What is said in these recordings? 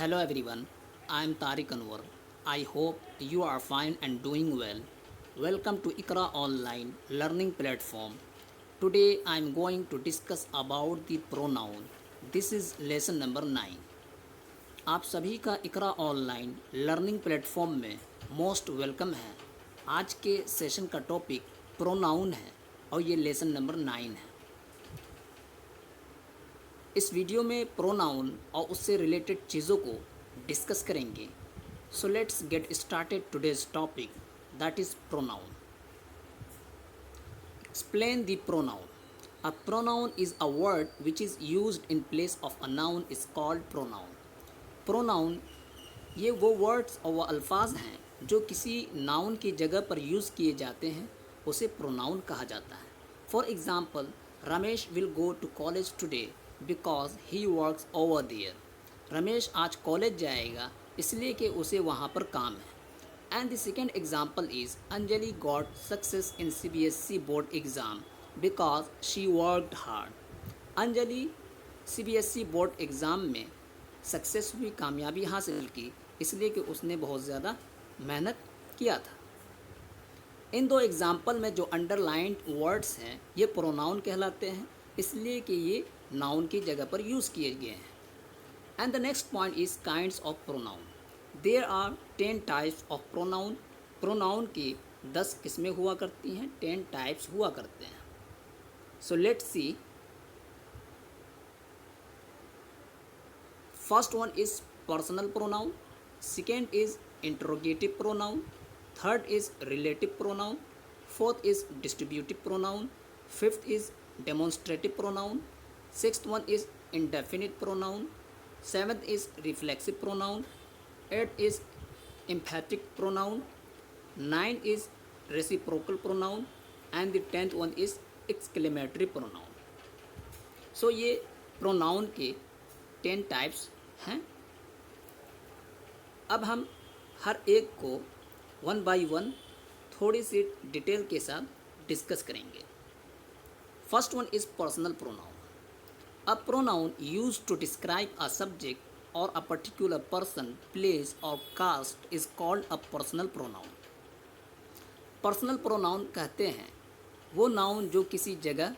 Hello everyone, I am Tariq Anwar. I hope you are fine and doing well. Welcome to Ikra Online Learning Platform. Today I am going to discuss about the pronoun. This is lesson number 9. आप सभी का इकरा online learning platform में most welcome है। आज के session का topic pronoun है और ये लेसन नंबर 9 है। इस वीडियो में प्रोनाउन और उससे रिलेटेड चीज़ों को डिस्कस करेंगे। So let's get started today's topic that is pronoun. Explain the pronoun. A pronoun is a word which is used in place of a noun is called pronoun. Pronoun ये वो words और वो अल्फाज हैं जो किसी noun की जगह पर यूज़ किए जाते हैं, उसे प्रोनाउन कहा जाता है। For example, Ramesh will go to college today because he works over there. Ramesh आज कॉलेज जाएगा इसलिए कि उसे वहाँ पर काम है। And the second example is Anjali got success in CBSE board exam because she worked hard. Anjali CBSE board exam में सक्सेस हुई, कामयाबी हासिल की, इसलिए कि उसने बहुत ज़्यादा मेहनत किया था। इन दो एग्जाम्पल में जो अंडरलाइंड वर्ड्स हैं ये प्रोनाउन कहलाते हैं, इसलिए कि ये नाउन की जगह पर यूज़ किए गए हैं। And the next point is kinds of pronoun. There are 10 types of pronoun. Pronoun की 10 किस्में हुआ करती हैं, 10 टाइप्स हुआ करते हैं। So let's see. First one is personal pronoun, second is interrogative pronoun, third is relative pronoun, fourth is distributive pronoun, fifth is demonstrative pronoun, sixth one is indefinite pronoun, seventh is reflexive pronoun, eighth is emphatic pronoun, nine is reciprocal pronoun, and the 10th one is exclamatory pronoun. So ये pronoun के 10 types हैं। अब हम हर एक को one by one थोड़ी सी detail के साथ डिस्कस करेंगे। First one is personal pronoun. A pronoun use to describe a subject और अ पर्टिकुलर पर्सन, प्लेस और caste is called a personal pronoun. Personal pronoun कहते हैं वो नाउन जो किसी जगह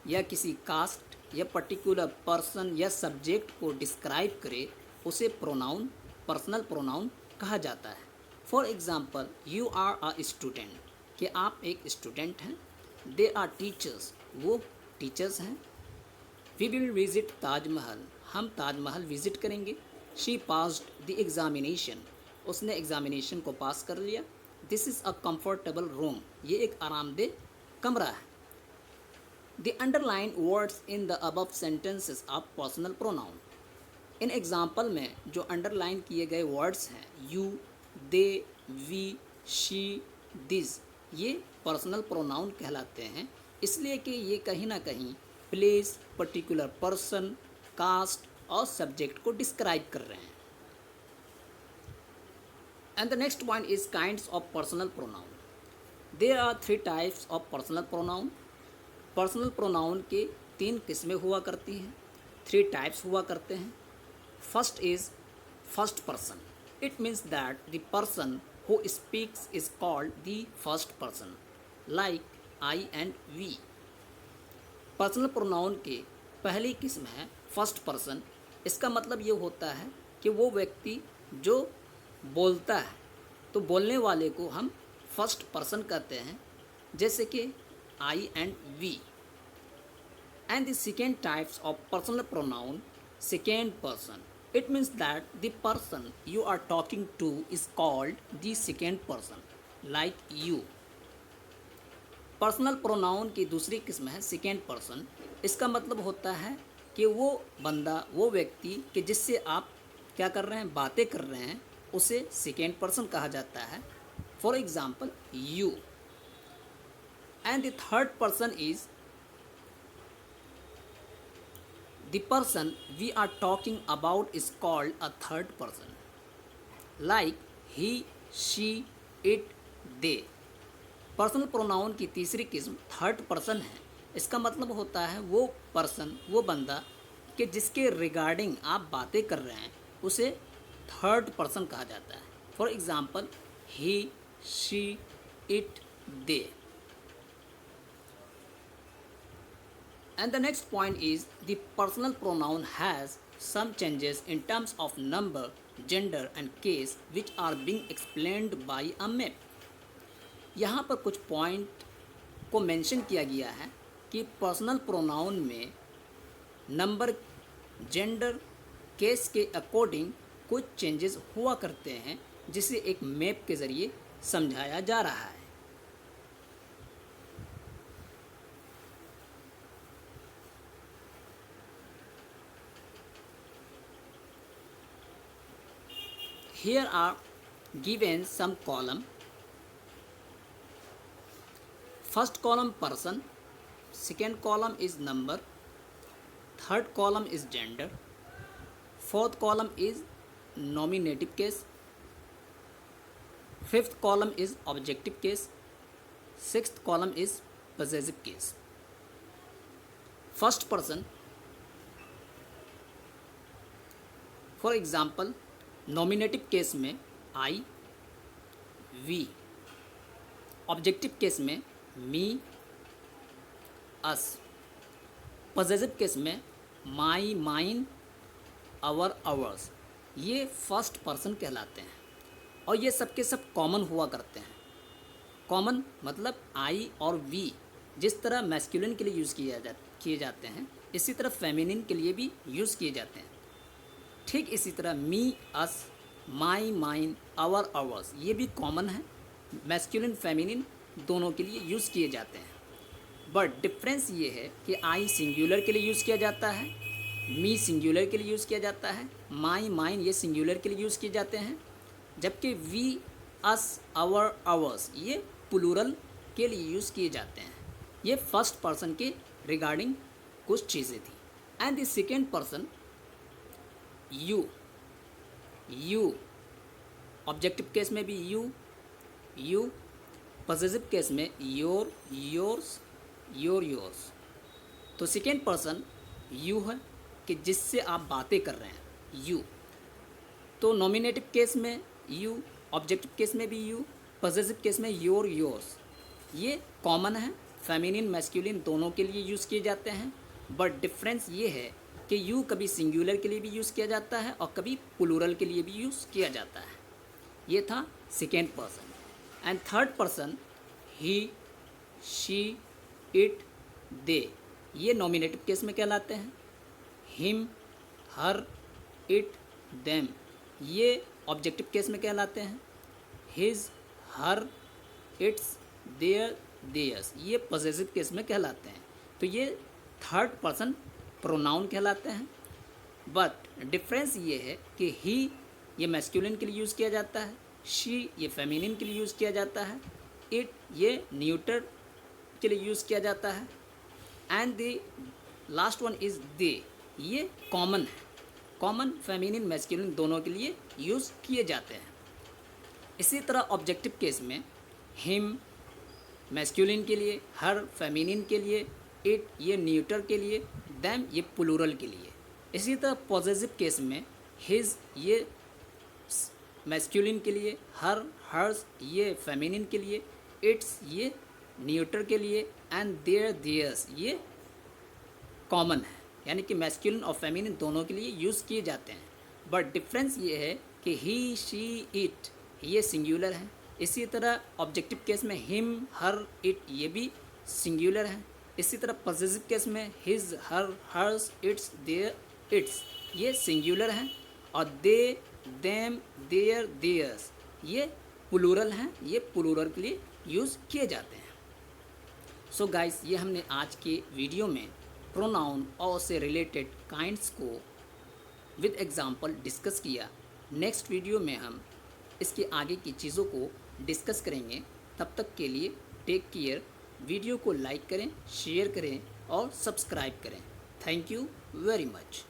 या किसी कास्ट या पर्टिकुलर पर्सन या सब्जेक्ट को डिस्क्राइब करे, उसे प्रोनाउन पर्सनल प्रोनाउन कहा जाता है। For example, you are a student, कि आप एक स्टूडेंट हैं। दे आर टीचर्स, वो टीचर्स हैं। वी विल विज़िट ताजमहल, हम ताजमहल विज़िट करेंगे। शी पास्ड द एग्ज़ामिनेशन, उसने एग्ज़ामिनेशन को पास कर लिया। This is a comfortable room, ये एक आरामदेह कमरा है। The underlined words in the above sentences are personal pronoun. इन एग्जाम्पल में जो अंडरलाइन किए गए वर्ड्स हैं, you, they, we, she, this, ये पर्सनल प्रोनाउन कहलाते हैं, इसलिए कि ये कहीं ना कहीं प्लेस, पर्टिकुलर पर्सन, कास्ट और सब्जेक्ट को डिस्क्राइब कर रहे हैं। And the next point is kinds of personal pronoun. There are 3 types of personal pronoun. Personal pronoun के 3 किस्में हुआ करती हैं, 3 टाइप्स हुआ करते हैं। First is first person. It means that the person who speaks is called the first person, like I and we. Personal pronoun के पहली किस्म है फर्स्ट पर्सन। इसका मतलब ये होता है कि वो व्यक्ति जो बोलता है, तो बोलने वाले को हम फर्स्ट पर्सन कहते हैं, जैसे कि I and we. And the second types of personal pronoun, second person. It means that the person you are talking to is called the second person, like you. Personal pronoun की दूसरी किस्म है second person. इसका मतलब होता है कि वो बंदा, वो व्यक्ति कि जिससे आप क्या कर रहे हैं, बातें कर रहे हैं, उसे सेकेंड पर्सन कहा जाता है। For example, you. And the third person is the person we are talking about is called a third person, like he, she, it, they. Personal pronoun की तीसरी किस्म थर्ड पर्सन है। इसका मतलब होता है वो पर्सन, वो बंदा कि जिसके रिगार्डिंग आप बातें कर रहे हैं, उसे थर्ड पर्सन कहा जाता है। For example he, she, it, they. And the next point is the personal pronoun has some changes in terms of number, gender and case which are being explained by a map. यहाँ पर कुछ point को mention किया गया है कि personal pronoun में number, gender, case के अकॉर्डिंग कुछ चेंजेस हुआ करते हैं, जिसे एक मैप के ज़रिए समझाया जा रहा है। Here are given some column. First column person, second column is number, third column is gender, fourth column is nominative case, fifth column is objective case, sixth column is possessive case. First person, for example nominative case में आई, we, objective case में मी, अस, possessive case में माई, mine, our, hours. ये first person कहलाते हैं और ये सब के सब कॉमन हुआ करते हैं। कॉमन मतलब आई और वी जिस तरह मैस्कुलिन के लिए यूज़ किए जाते हैं, इसी तरह फेमिनिन के लिए भी यूज़ किए जाते हैं। ठीक इसी तरह मी, अस, माई, माइन, आवर, आवर्स ये भी कॉमन है, मैस्कुलिन फेमिनिन दोनों के लिए यूज़ किए जाते हैं। बट डिफरेंस ये है कि आई सिंगुलर के लिए यूज़ किया जाता है, मी सिंगुलर के लिए यूज़ किया जाता है, माई, माइन ये सिंगुलर के लिए यूज़ किए जाते हैं, जबकि वी, अस, आवर, आवर्स ये प्लूरल के लिए यूज़ किए जाते हैं। ये फर्स्ट पर्सन के रिगार्डिंग कुछ चीज़ें थी। And the second person you, you objective case में भी यू, पॉसेसिव केस में योर, योर्स, योर्स। तो सेकेंड पर्सन यू है कि जिससे आप बातें कर रहे हैं, यू। तो नॉमिनेटिव केस में यू, ऑब्जेक्टिव केस में भी यू, पॉसेसिव केस में योर, योर्स। ये कॉमन है, फेमिनिन मैस्कुलिन दोनों के लिए यूज़ किए जाते हैं। बट डिफरेंस ये है कि यू कभी सिंगुलर के लिए भी यूज़ किया जाता है और कभी प्लूरल के लिए भी यूज़ किया जाता है। ये था second person. And third person he, she, it, they ये नॉमिनेटिव केस में कहलाते हैं। हिम, हर, इट, देम ये ऑब्जेक्टिव केस में कहलाते हैं। His, her, its, their, theirs ये पॉसेसिव केस में कहलाते हैं। तो ये थर्ड पर्सन प्रोनाउन कहलाते हैं। बट डिफरेंस ये है कि ही ये मैस्कुलिन के लिए यूज़ किया जाता है, शी ये फेमिनिन के लिए यूज़ किया जाता है, इट ये न्यूटर के लिए यूज़ किया जाता है, and the last one is they ये कॉमन है। कॉमन फेमिनिन मैस्कुलिन दोनों के लिए यूज़ किए जाते हैं। इसी तरह ऑब्जेक्टिव केस में हिम मैस्कुलिन के लिए, हर फेमिनिन के लिए, इट ये न्यूटर के लिए, देम ये प्लूरल के लिए। इसी तरह पॉसेसिव केस में हिज ये मैस्कुलिन के लिए, हर, हर्स ये फेमिनिन के लिए, इट्स ये न्यूटर के लिए, एंड देयर, देयर्स ये कॉमन है, यानी कि मैस्कुलिन और फेमिनिन दोनों के लिए यूज़ किए जाते हैं। बट डिफरेंस ये है कि ही, शी, इट ये सिंगुलर है। इसी तरह ऑब्जेक्टिव केस में हिम, हर, इट ये भी सिंगुलर है। इसी तरह पॉसेसिव केस में his, her, hers, its, their, its ये सिंगुलर हैं, और दे, देम, देयर, देयर्स ये प्लूरल हैं, ये प्लूरल के लिए यूज़ किए जाते हैं। सो गाइस ये हमने आज के वीडियो में प्रोनाउन और से रिलेटेड काइंड्स को विद एग्जांपल डिस्कस किया। नेक्स्ट वीडियो में हम इसके आगे की चीज़ों को डिस्कस करेंगे। तब तक के लिए टेक केयर। वीडियो को लाइक करें, शेयर करें और सब्सक्राइब करें। Thank you very much.